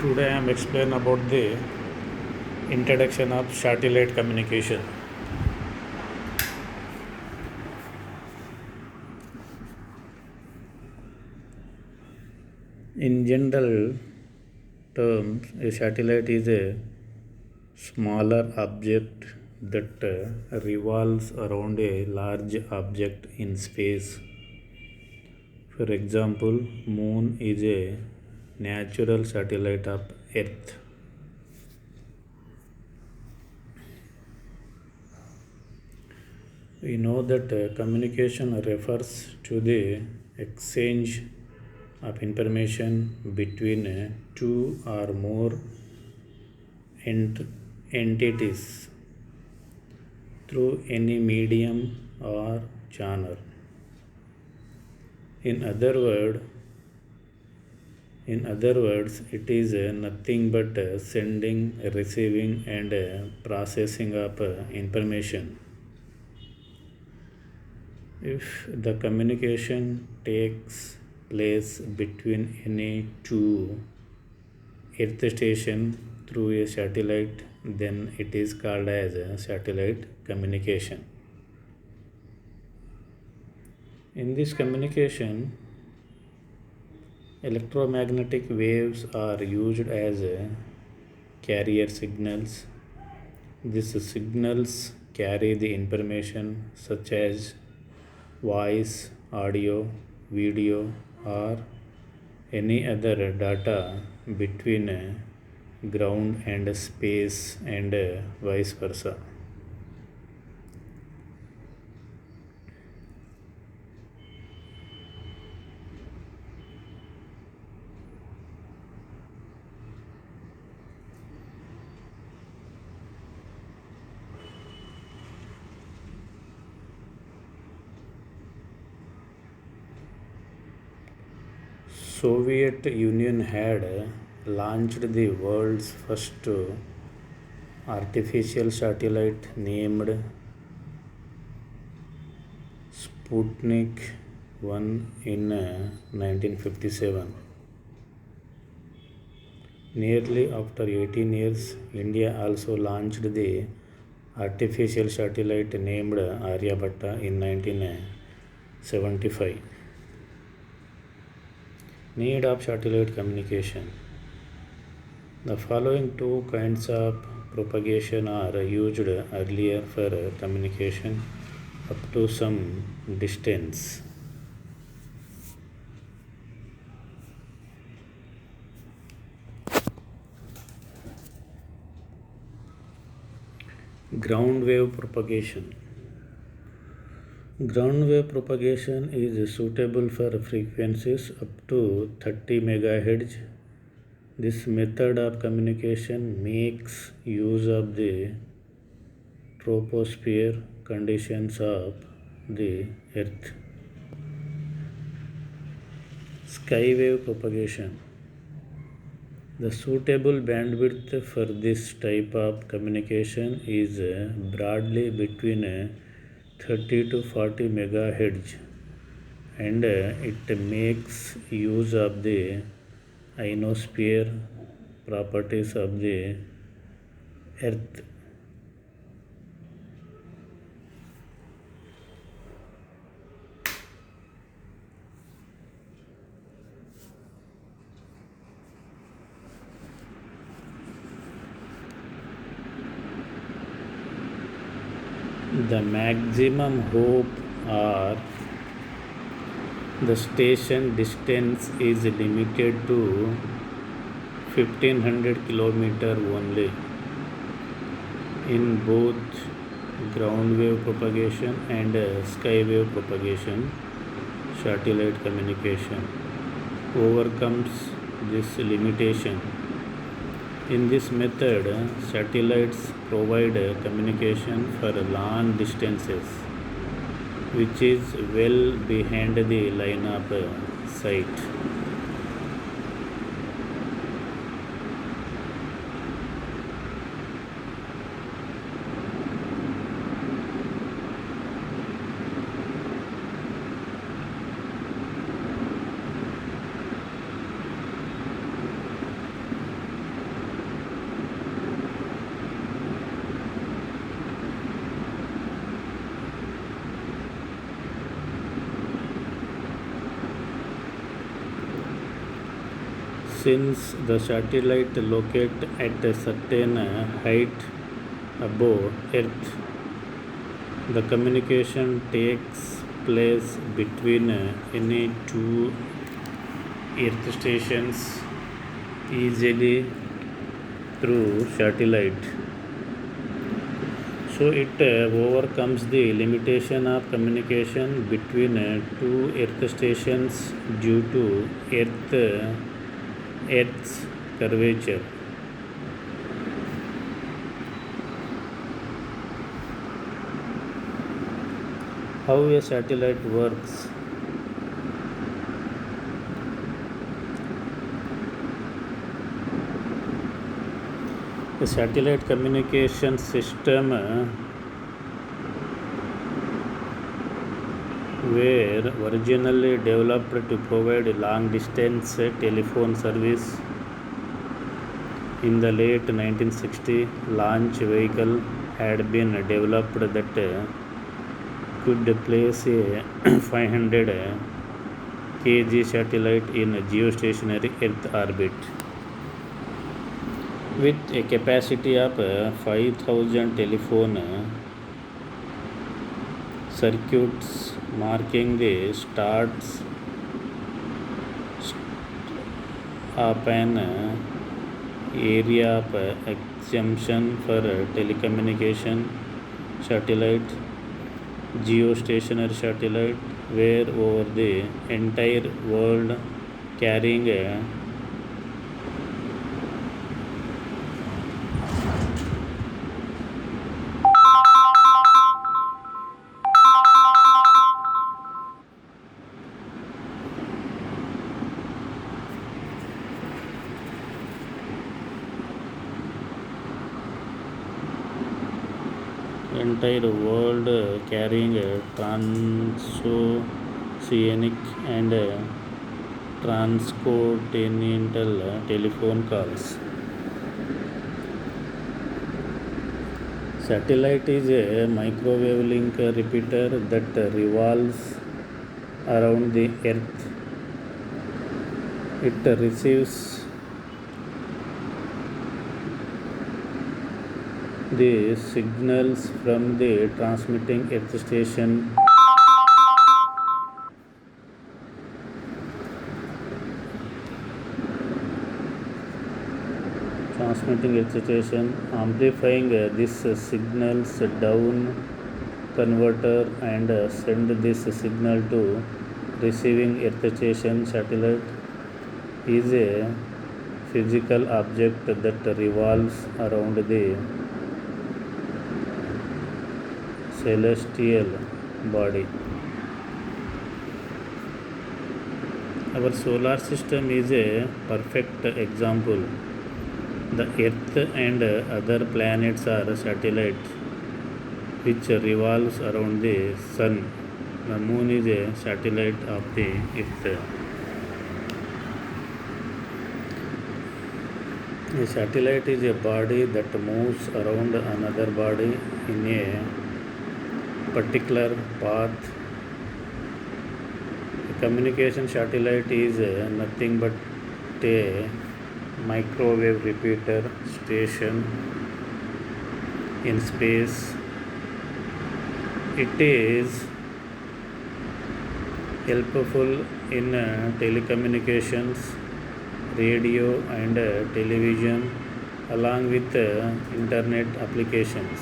Today I am explain about the introduction of satellite communication. In general terms, a satellite is a smaller object that revolves around a large object in space. For example, Moon is a natural satellite of Earth. We know that communication refers to the exchange of information between two or more ent- entities through any medium or channel. In other word, in other words, it is nothing but sending, receiving, and processing of information. If the communication takes place between any two earth station through a satellite, then it is called as a satellite communication. In this communication, electromagnetic waves are used as carrier signals. These signals carry the information such as voice, audio, video, or any other data between ground and space and vice versa. Soviet Union had launched the world's first artificial satellite named Sputnik 1 in 1957. Nearly after 18 years, India also launched the artificial satellite named Aryabhatta in 1975. Need of satellite communication. The following two kinds of propagation are used earlier for communication up to some distance. Ground wave propagation. Ground wave propagation is suitable for frequencies up to 30 MHz. This method of communication makes use of the troposphere conditions of the Earth. Skywave propagation. The suitable bandwidth for this type of communication is broadly between 30 to 40 MHz, and it makes use of the ionosphere properties of the Earth. The maximum hope or the station distance is limited to 1500 km only in both ground wave propagation and sky wave propagation. Satellite communication overcomes this limitation. In this method, satellites provide communication for long distances, which is well behind the line of sight. Since the satellite located at a certain height above Earth, the communication takes place between any two Earth stations easily through satellite. So it overcomes the limitation of communication between two Earth stations due to Earth's curvature. How a satellite works. A satellite communication system were originally developed to provide long distance telephone service. In the late 1960s, launch vehicle had been developed that could place a 500 kg satellite in geostationary Earth orbit with a capacity of 5,000 telephone circuits, marking the starts of an area of exemption for telecommunication satellite. Geostationary satellite were over the entire world carrying a entire world carrying a transoceanic and transcontinental telephone calls. Satellite is a microwave link repeater that revolves around the Earth. It receives the signals from the transmitting Earth station amplifying this signals down converter and send this signal to receiving Earth station. Satellite is a physical object that revolves around the celestial body. Our solar system is a perfect example. The Earth and other planets are satellites which revolves around the Sun. The Moon is a satellite of the Earth. A satellite is a body that moves around another body in a particular path. A communication satellite is nothing but a microwave repeater station in space. It is helpful in telecommunications, radio and television along with internet applications.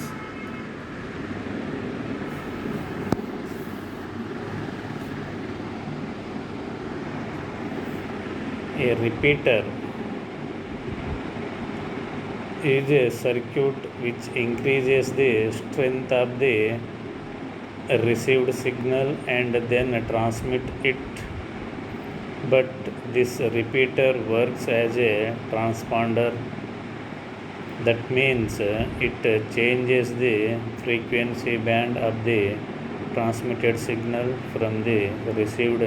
A repeater is a circuit which increases the strength of the received signal and then transmit it, but this repeater works as a transponder. That means it changes the frequency band of the transmitted signal from the received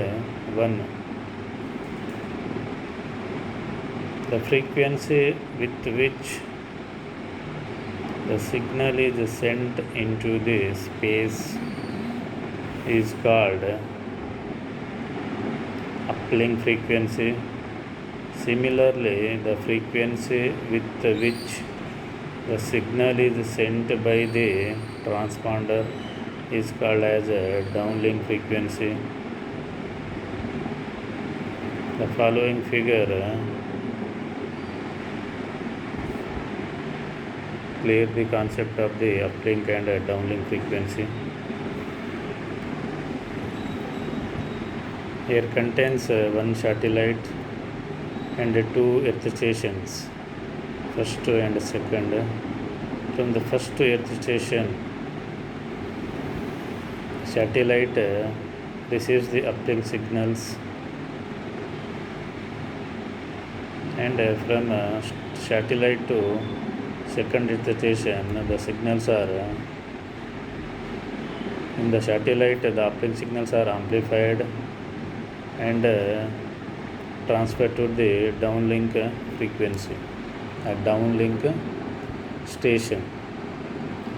one. The frequency with which the signal is sent into the space is called uplink frequency. Similarly, the frequency with which the signal is sent by the transponder is called as a downlink frequency. The following figure clear the concept of the uplink and downlink frequency. Here contains one satellite and two earth stations, first and second. From the first earth station, satellite receives the uplink signals, and from satellite to second earth station, the signals are in the satellite, the uplink signals are amplified and transferred to the downlink frequency, a downlink station,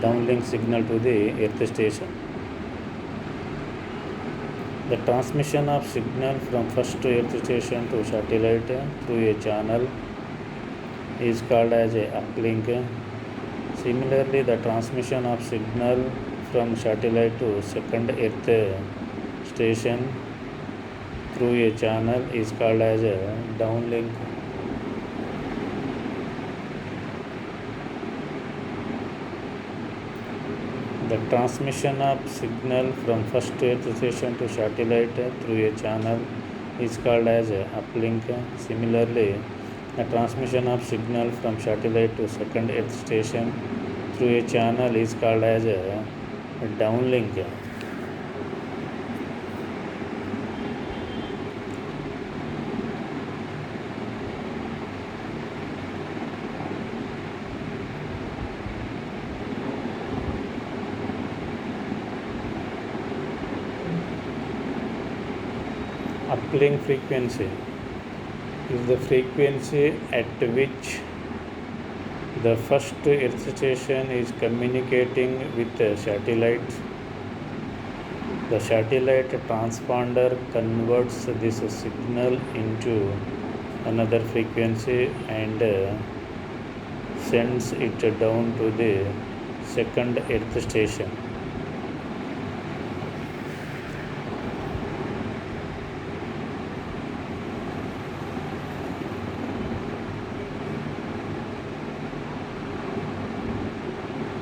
downlink signal to the earth station. The transmission of signal from first earth station to satellite through a channel is called as a uplink. Similarly, the transmission of signal from satellite to second earth station through a channel is called as a downlink. The transmission of signal from first earth station to satellite through a channel is called as a uplink. Similarly, the transmission of signal from satellite to second earth station through a channel is called as a downlink. Uplink frequency is the frequency at which the first earth station is communicating with the satellite. The satellite transponder converts this signal into another frequency and sends it down to the second earth station.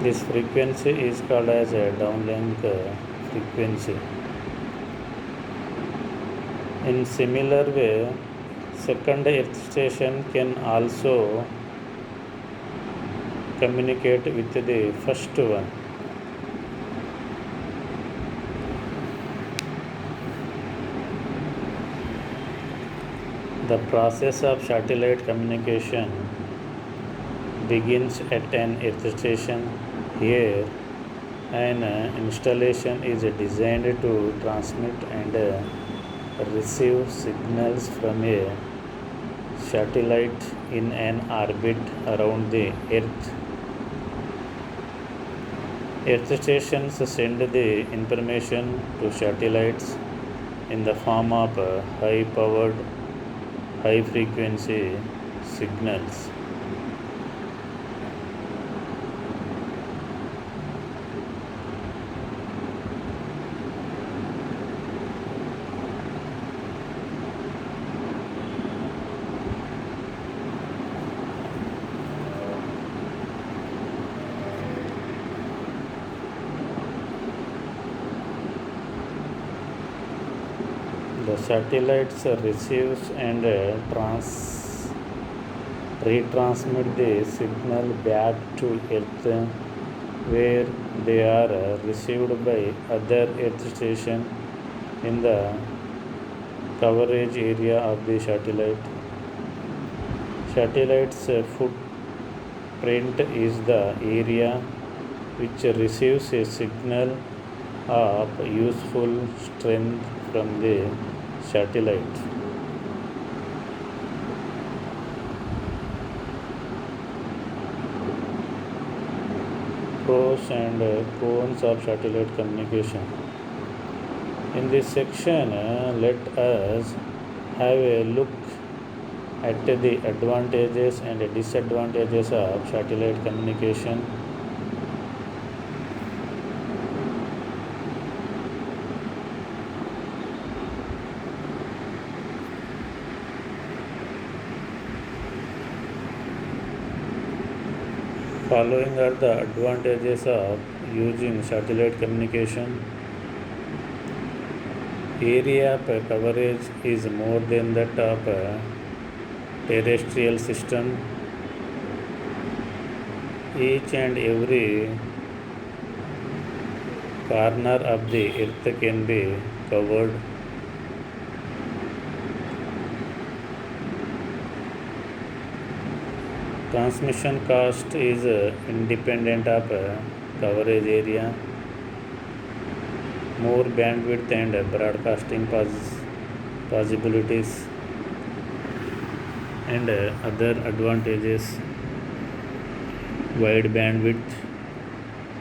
This frequency is called as a downlink frequency. In similar way, second earth station can also communicate with the first one. The process of satellite communication begins at an earth station. Here, an installation is designed to transmit and receive signals from a satellite in an orbit around the Earth. Earth stations send the information to satellites in the form of high powered, high frequency signals. The satellites receives and retransmit the signal back to Earth, where they are received by other Earth station in the coverage area of the satellite. Satellite's footprint is the area which receives a signal of useful strength from the satellite. Pros and cons of satellite communication. In this section, let us have a look At the advantages and disadvantages of satellite communication. Following are the advantages of using satellite communication. Area coverage is more than that of a terrestrial system. Each and every corner of the earth can be covered. Transmission cost is independent of coverage area. More bandwidth and broadcasting possibilities. And other advantages: wide bandwidth,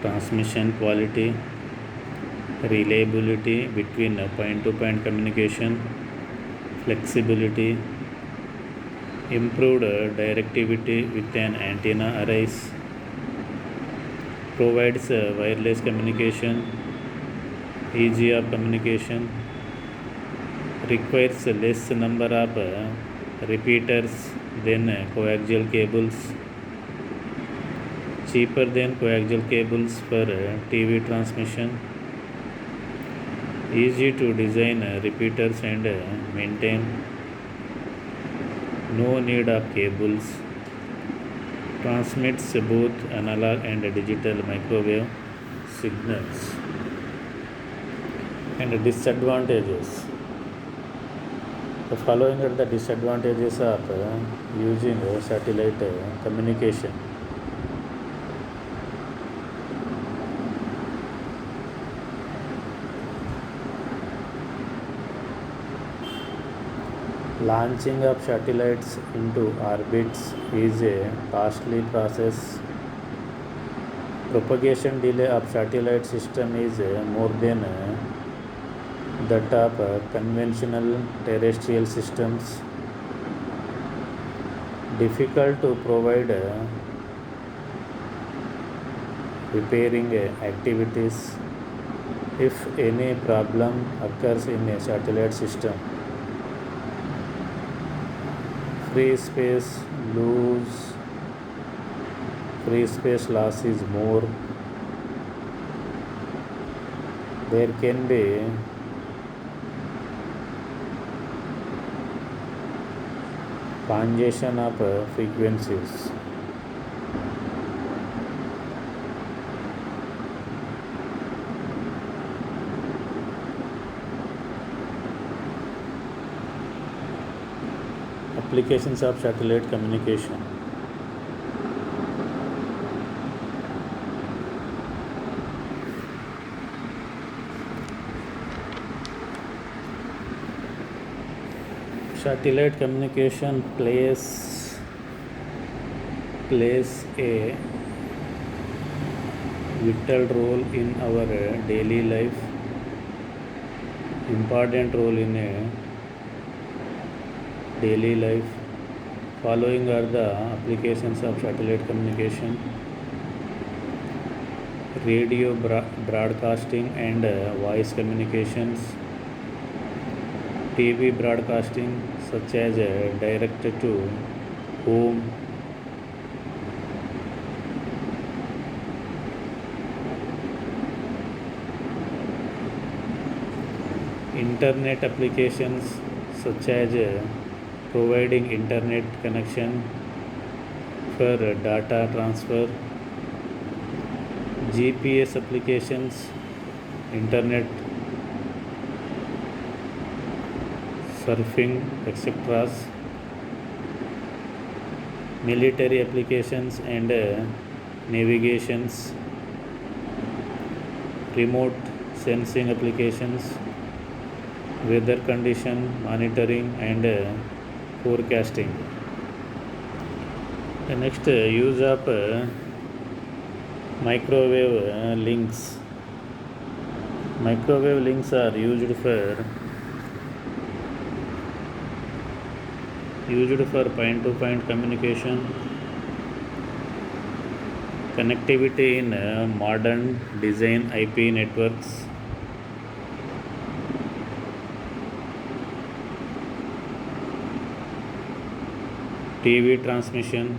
transmission quality, reliability between point to point communication, flexibility, improved directivity with an antenna arrays, provides wireless communication, ease of communication, requires less number of repeaters than coaxial cables, cheaper than coaxial cables for TV transmission, easy to design repeaters and maintain, no need of cables, transmits both analog and digital microwave signals. And disadvantages. The following are the disadvantages of using satellite communication. Launching of satellites into orbits is a costly process. Propagation delay of satellite system is more than that of conventional terrestrial systems. Difficult to provide repairing activities if any problem occurs in a satellite system. Free space lose free space loss is more. There can be congestion of frequencies. Applications of satellite communication. Satellite communication plays a vital role in our daily life, important role in a daily life. Following are the applications of satellite communication: radio broadcasting and voice communications, TV broadcasting such as direct to home, internet applications such as providing internet connection for data transfer, GPS applications, internet surfing, etc. Military applications and navigations, remote sensing applications, weather condition monitoring and forecasting. The next use of microwave links. Microwave links are used for used for point-to-point communication, connectivity in modern design IP networks, TV transmission,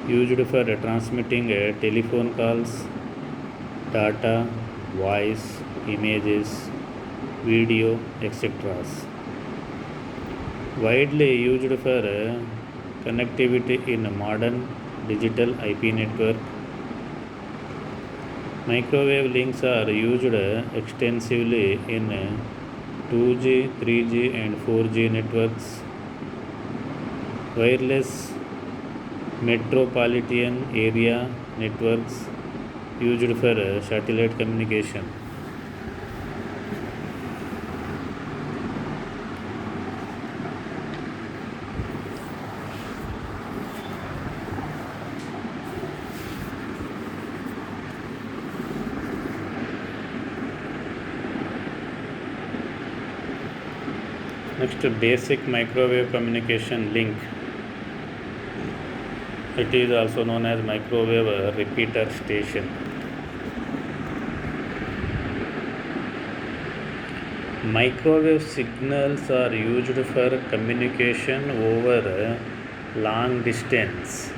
used for transmitting telephone calls, data, voice, images, video, etc. Widely used for connectivity in modern digital IP network. Microwave links are used extensively in 2G, 3G and 4G networks. Wireless metropolitan area networks used for satellite communication. Next, basic microwave communication link. It is also known as microwave repeater station. Microwave signals are used for communication over long distance.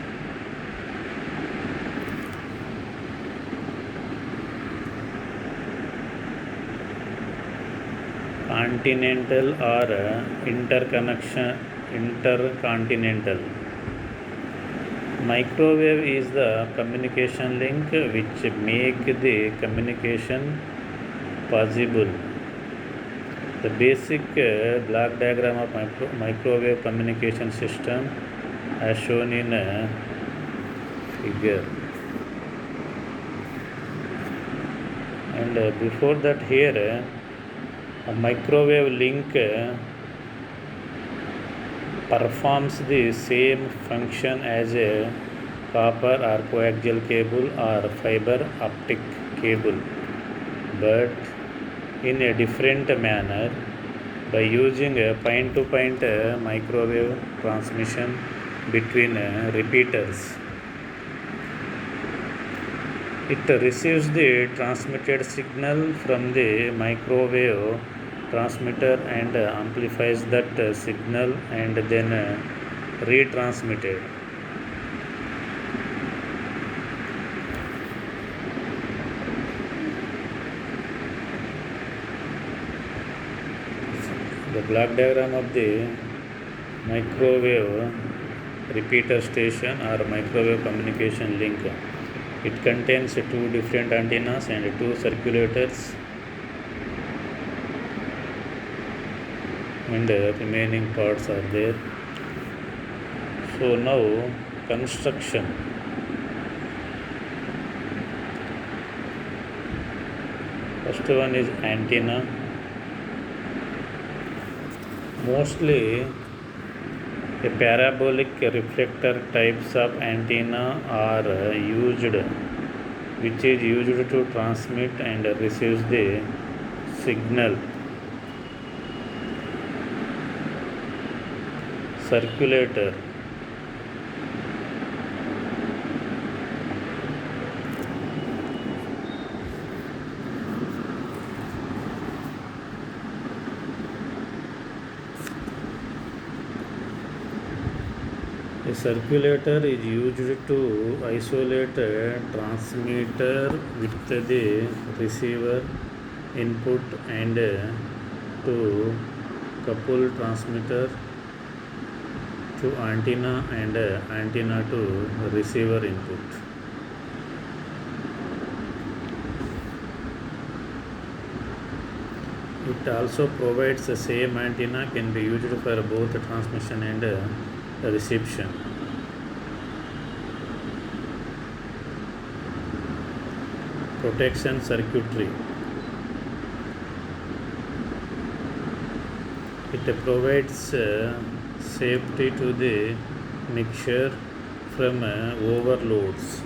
Continental or intercontinental. Microwave is the communication link which make the communication possible. The basic block diagram of microwave communication system as shown in a figure. And before that, here a microwave link performs the same function as a copper or coaxial cable or fiber optic cable, but in a different manner by using a point-to-point microwave transmission between repeaters. It receives the transmitted signal from the microwave transmitter and amplifies that signal and then retransmitted. The block diagram of the microwave repeater station or microwave communication link. It contains two different antennas and two circulators, and remaining parts are there. So now construction. First one is antenna. Mostly a parabolic reflector types of antenna are used, which is used to transmit and receive the signal. Circulator. A circulator is used to isolate a transmitter with the receiver input and to couple transmitter to antenna and antenna to receiver input. It also provides the same antenna can be used for both transmission and reception. Protection circuitry. It provides safety to the mixture from overloads.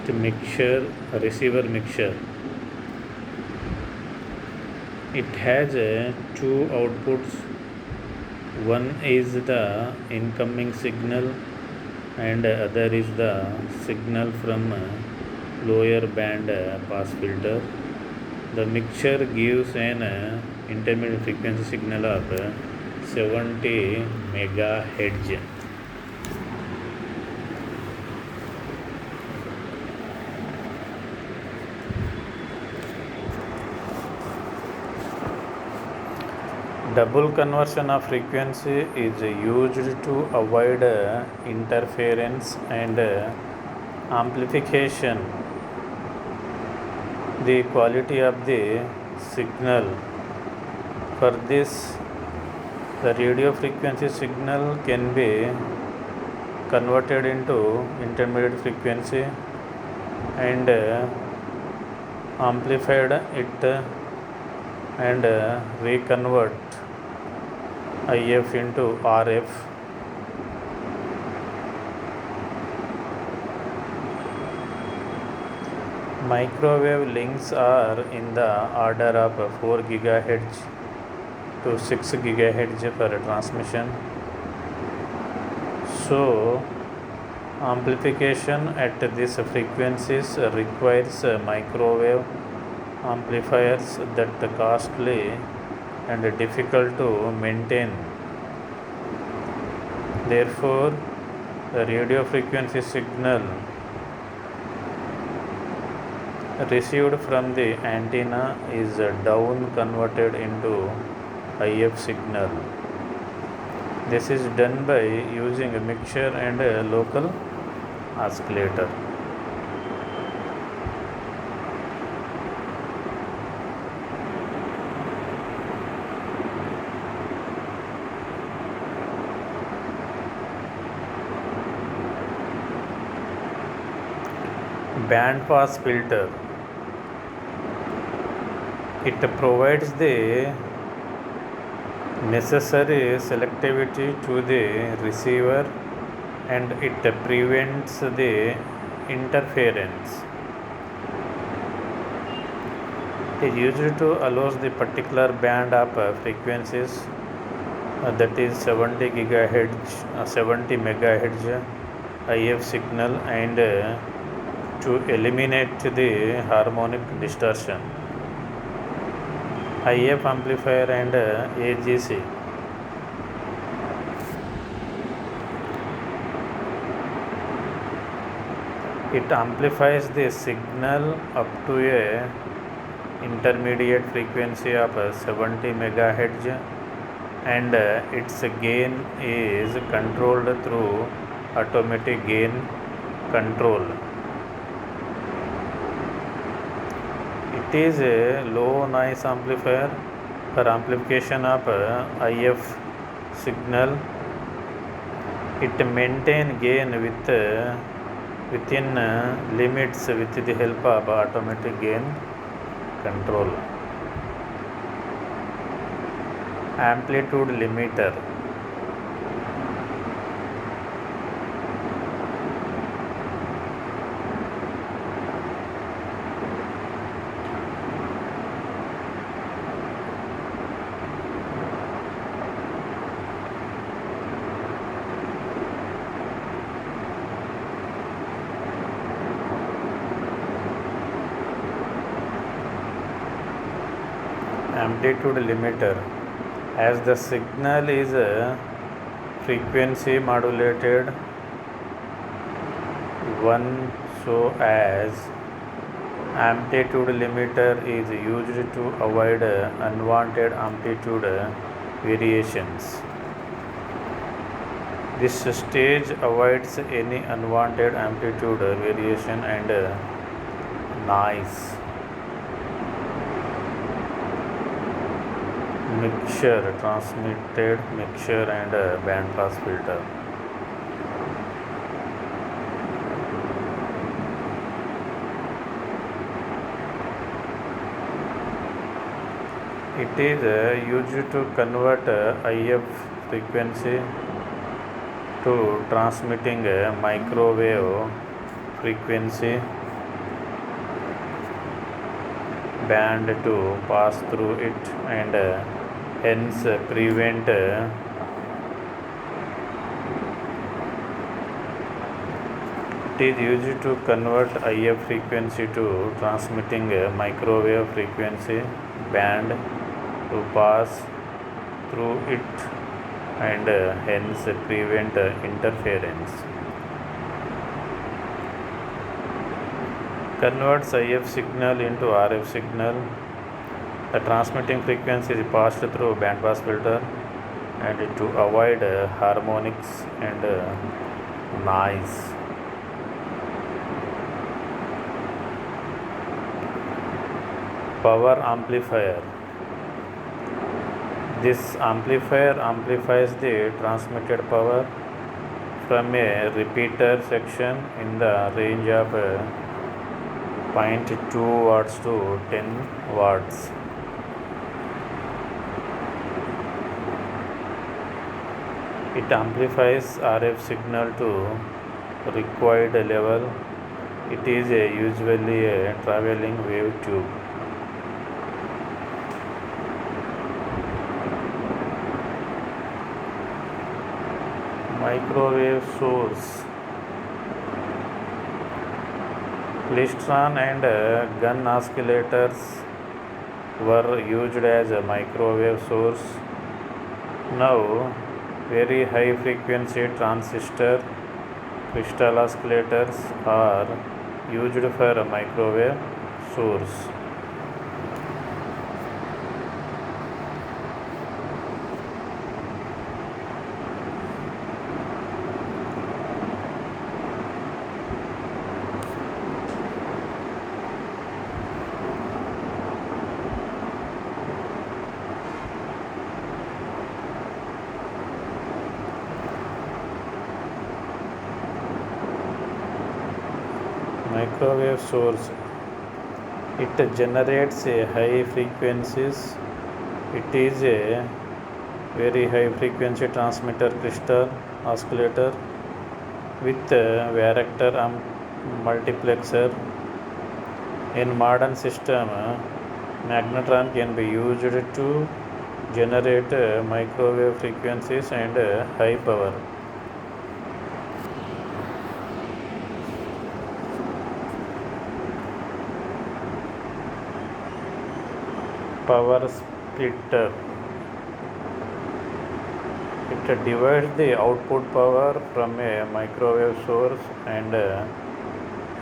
Next, mixture, receiver mixture. It has two outputs. One is the incoming signal and other is the signal from lower band pass filter. The mixture gives an intermediate frequency signal of 70 megahertz. Double conversion of frequency is used to avoid interference and amplification. The quality of the signal. For this, the radio frequency signal can be converted into intermediate frequency and amplified it and reconvert IF into RF. Microwave links are in the order of 4 GHz to 6 GHz for transmission. So, amplification at these frequencies requires microwave amplifiers that are costly and difficult to maintain. Therefore, the radio frequency signal received from the antenna is down converted into IF signal. This is done by using a mixture and a local oscillator. Band pass filter. It provides the necessary selectivity to the receiver and it prevents the interference. It is used to allow the particular band of frequencies that is 70 GHz, 70 MHz IF signal and to eliminate the harmonic distortion. IF amplifier and AGC. It amplifies the signal up to a intermediate frequency of 70 MHz and its gain is controlled through automatic gain control. It is a low noise amplifier for amplification of IF signal. It maintains gain within limits with the help of automatic gain control. Amplitude limiter. Amplitude limiter. As the signal is frequency modulated one, so as amplitude limiter is used to avoid unwanted amplitude variations. This stage avoids any unwanted amplitude variation and noise. Mixture, transmitted mixture and band pass filter. It is used to convert IF frequency to transmitting microwave frequency band to pass through it and hence prevent it is used to convert IF frequency to transmitting a microwave frequency band to pass through it and hence prevent interference. Converts IF signal into RF signal. The transmitting frequency is passed through band pass filter and to avoid harmonics and noise. Power amplifier. This amplifier amplifies the transmitted power from a repeater section in the range of 0.2 watts to 10 watts. It amplifies RF signal to required level. It is usually a traveling wave tube. Microwave source. Klystron and gun oscillators were used as a microwave source. Now, very high frequency transistor crystal oscillators are used for a microwave source. Microwave source, it generates a high frequencies. It is a very high frequency transmitter crystal oscillator with a varactor multiplexer. In modern system, magnetron can be used to generate microwave frequencies and high power. Power splitter. It divides the output power from a microwave source and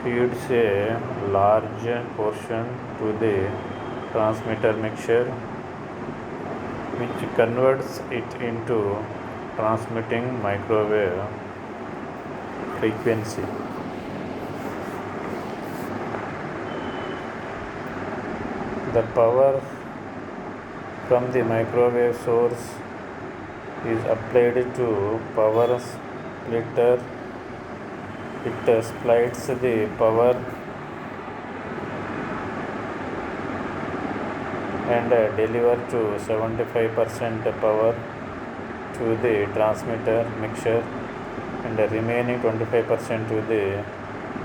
feeds a large portion to the transmitter mixture, which converts it into transmitting microwave frequency. The power from the microwave source is applied to power splitter. It splits the power and deliver to 75% power to the transmitter mixture and the remaining 25% to the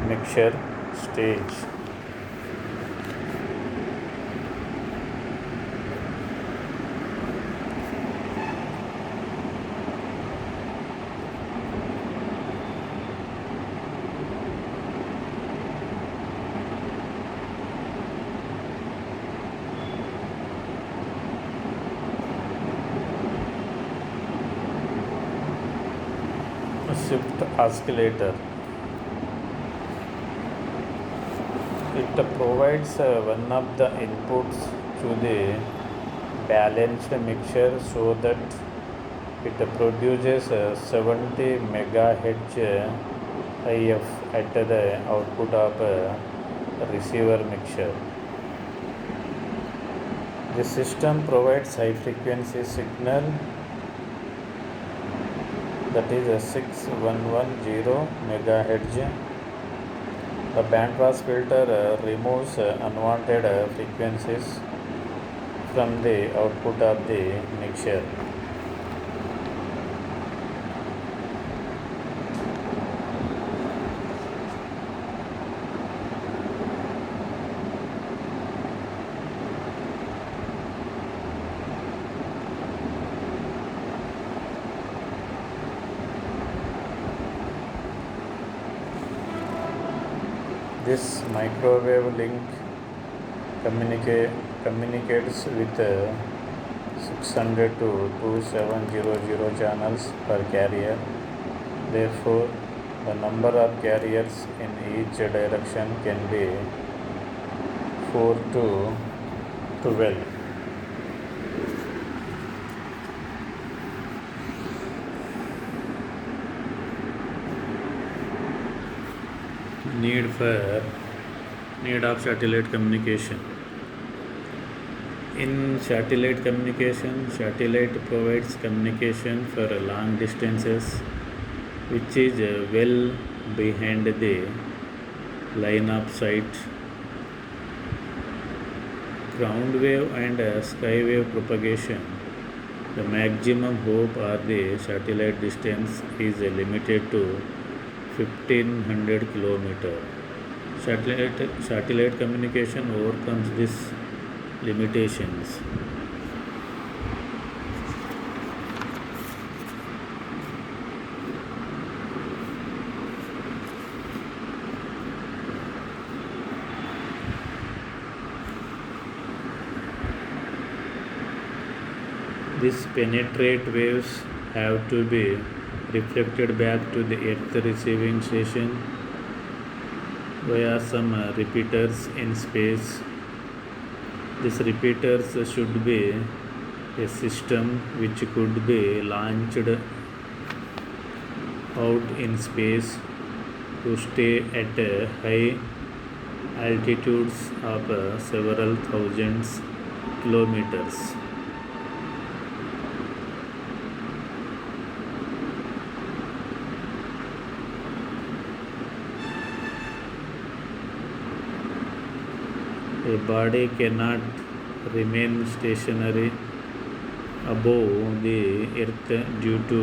mixture stage. Shift oscillator. It provides one of the inputs to the balanced mixture so that it produces 70 megahertz IF at the output of a receiver mixture. The system provides high frequency signal, that is a 6110 megahertz. The band pass filter removes unwanted frequencies from the output of the mixture. This microwave link communicates with 600 to 2700 channels per carrier. Therefore, the number of carriers in each direction can be 4 to 12. Need of satellite communication. In satellite communication, satellite provides communication for long distances, which is well behind the line of sight. Ground wave and sky wave propagation. The maximum hope of the satellite distance is limited to 1500 km. Satellite communication overcomes these limitations. These penetrate waves have to be reflected back to the Earth receiving station via some repeaters in space. These repeaters should be a system which could be launched out in space to stay at high altitudes of several thousands kilometers. A body cannot remain stationary above the earth due to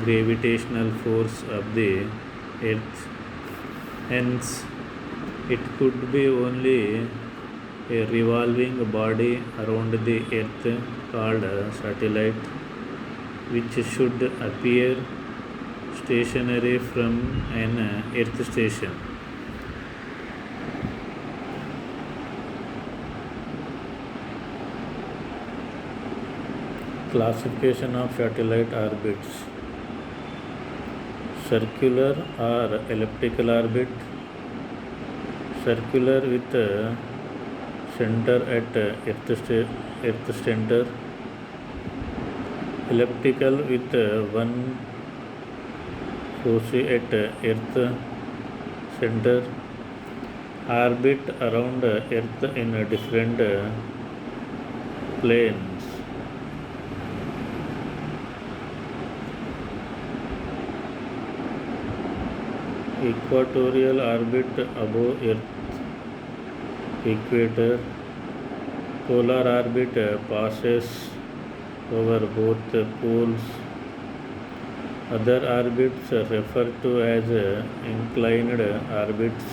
gravitational force of the earth. Hence, it could be only a revolving body around the earth called a satellite, which should appear stationary from an earth station. Classification of satellite orbits: circular or elliptical orbit, circular with center at earth center, elliptical with one foci at earth center, orbit around earth in different planes. Equatorial orbit above earth equator, polar orbit passes over both poles. Other orbits referred to as inclined orbits.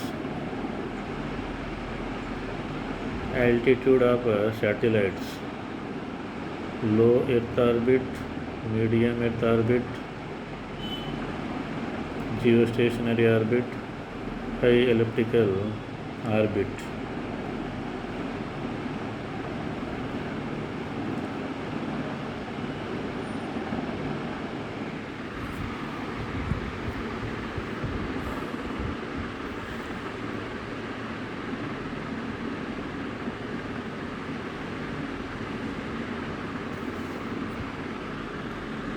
Altitude of satellites: low earth orbit, medium earth orbit, geostationary orbit, high elliptical orbit.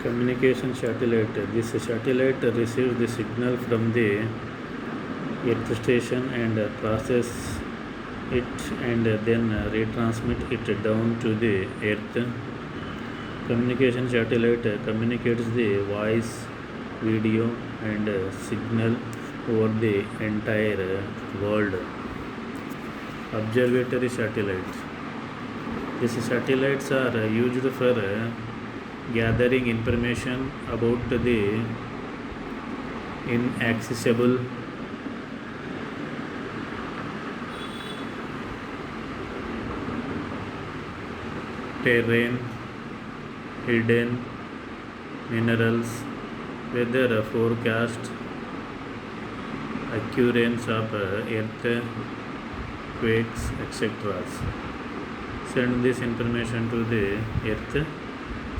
Communication satellite. This satellite receives the signal from the earth station and process it and then retransmit it down to the earth. Communication satellite communicates the voice, video and signal over the entire world. Observatory satellites. These satellites are used for gathering information about the inaccessible terrain, hidden minerals, weather forecast, occurrence of earthquakes, etc. Send this information to the earth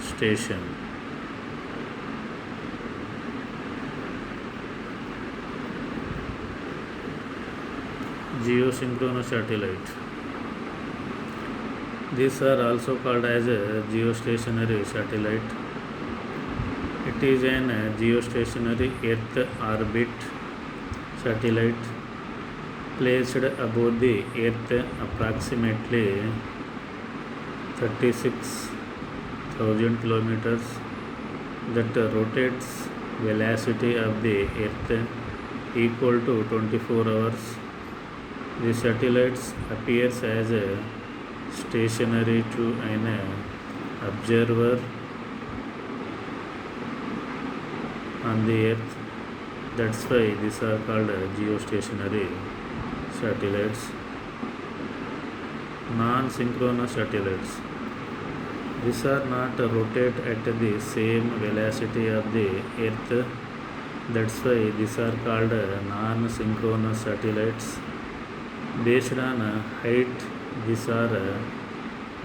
station. Geosynchronous satellite. These are also called as a geostationary satellite. It is an geostationary Earth orbit satellite placed above the Earth approximately 36,000 kilometers that rotates velocity of the Earth equal to 24 hours. The satellites appears as a stationary to an observer on the Earth. That's why these are called geostationary satellites. Non-synchronous satellites. These are not rotate at the same velocity of the Earth. That's why these are called non-synchronous satellites. Based on height, these are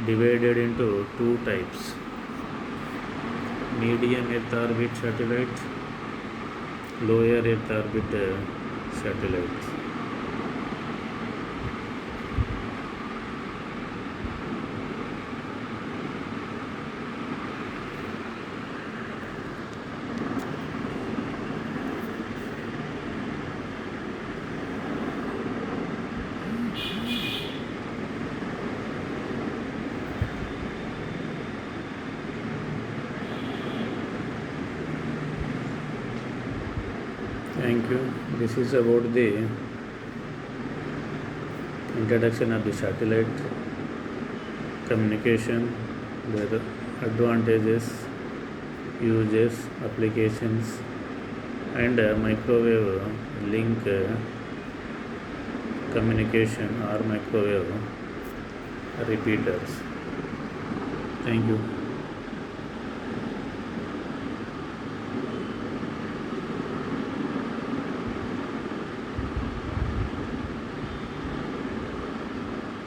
divided into two types: medium Earth orbit satellite, lower Earth orbit satellite. Thank you. This is about the introduction of the satellite communication, their advantages, uses, applications, and microwave link communication or microwave repeaters. Thank you.